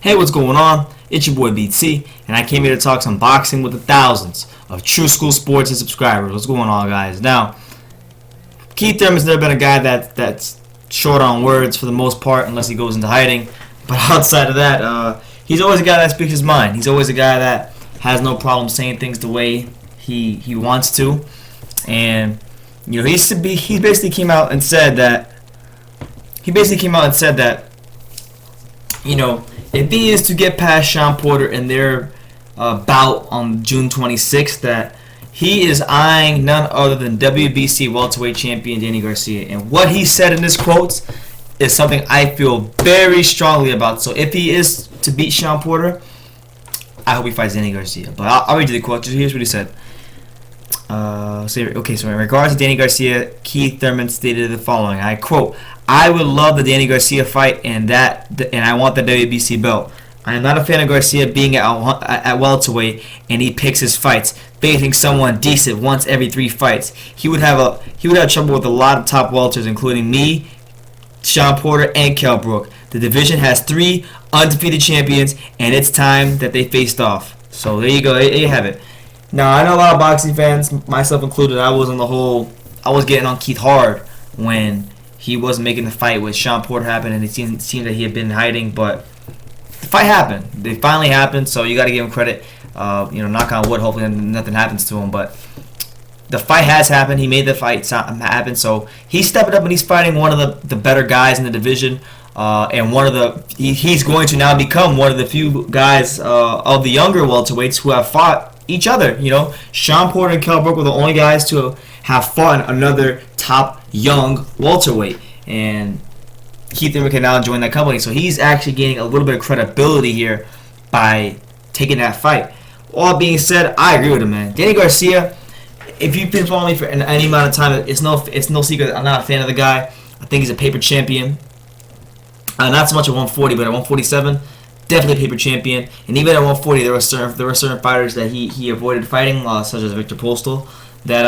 Hey, what's going on? It's your boy BT, and I came here to talk some boxing with the thousands of True School Sports and subscribers. What's going on, guys? Now, Keith Thurman's never been a guy that's short on words for the most part, unless he goes into hiding. But outside of that, he's always a guy that speaks his mind. He's always a guy that has no problem saying things the way he wants to. And he basically came out and said that if he is to get past Shawn Porter in their bout on June 26th, that he is eyeing none other than WBC welterweight champion Danny Garcia. And what he said in this quote is something I feel very strongly about. So if he is to beat Shawn Porter, I hope he fights Danny Garcia. But I'll read you the quote. Here's what he said. So in regards to Danny Garcia, Keith Thurman stated the following. I quote, "I would love the Danny Garcia fight, and I want the WBC belt. I am not a fan of Garcia being at welterweight, and he picks his fights, facing someone decent once every 3 fights. He would have trouble with a lot of top welters, including me, Shawn Porter, and Kell Brook. The division has 3 undefeated champions, and it's time that they faced off." So there you go. There you have it. Now, I know a lot of boxing fans, myself included, I was getting on Keith hard when he wasn't making the fight with Shawn Porter happen, and it seemed that he had been hiding, but the fight happened. It finally happened, so you got to give him credit. Knock on wood, hopefully nothing happens to him, but the fight has happened. He made the fight happen, so he's stepping up and he's fighting one of the better guys in the division, and he's going to now become one of the few guys of the younger welterweights who have fought each other. Shawn Porter and Kell Brook were the only guys to have fought another top young welterweight, and Keith Thurman can now join that company. So he's actually gaining a little bit of credibility here by taking that fight. All being said, I agree with him, man. Danny Garcia, if you've been following me for any amount of time, it's no secret I'm not a fan of the guy. I think he's a paper champion. Not so much at 140, but at 147. Definitely a paper champion, and even at 140, there were certain fighters that he avoided fighting, such as Victor Postal, that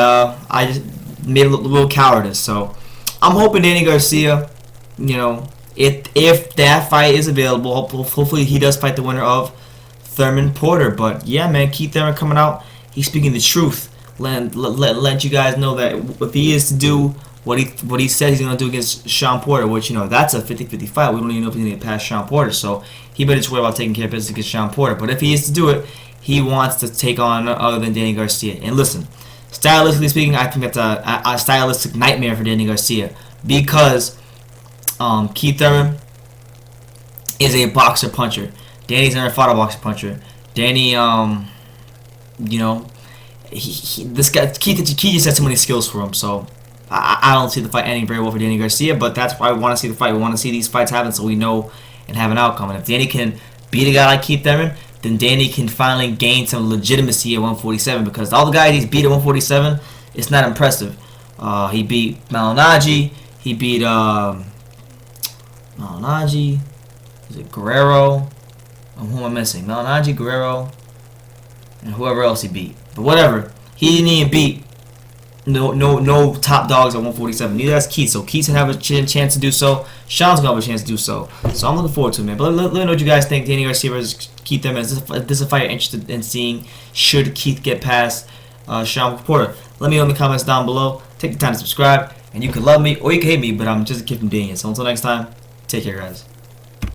I just made a little cowardice. So I'm hoping Danny Garcia, if that fight is available, hopefully he does fight the winner of Thurman Porter. But yeah, man, Keith Thurman coming out, he's speaking the truth. Let you guys know that if he is to do what he said he's going to do against Shawn Porter, which, that's a 50-50 fight. We don't even know if he's going to get past Shawn Porter, so he better just worry about taking care of business against Shawn Porter. But if he is to do it, he wants to take on other than Danny Garcia. And listen, stylistically speaking, I think that's a stylistic nightmare for Danny Garcia, because Keith Thurman is a boxer-puncher. Danny's never fought a boxer-puncher. Danny, this guy, Keith just has too many skills for him, so I don't see the fight ending very well for Danny Garcia, but that's why we want to see the fight. We want to see these fights happen so we know and have an outcome. And if Danny can beat a guy like Keith Thurman, then Danny can finally gain some legitimacy at 147, because all the guys he's beat at 147, it's not impressive. He beat Malignaggi. He beat Malignaggi. Is it Guerrero? Who am I missing? Malignaggi, Guerrero, and whoever else he beat. But whatever. He didn't even beat no top dogs at 147. Neither has Keith. So Keith's gonna have a chance to do so. Shawn's gonna have a chance to do so. So I'm looking forward to it, man. But let me know what you guys think. Danny Garcia versus Keith Thurman. Is this a fight you're interested in seeing? Should Keith get past Shawn Porter? Let me know in the comments down below. Take the time to subscribe, and you can love me or you can hate me, but I'm just a kid from Daniel. So until next time, take care, guys.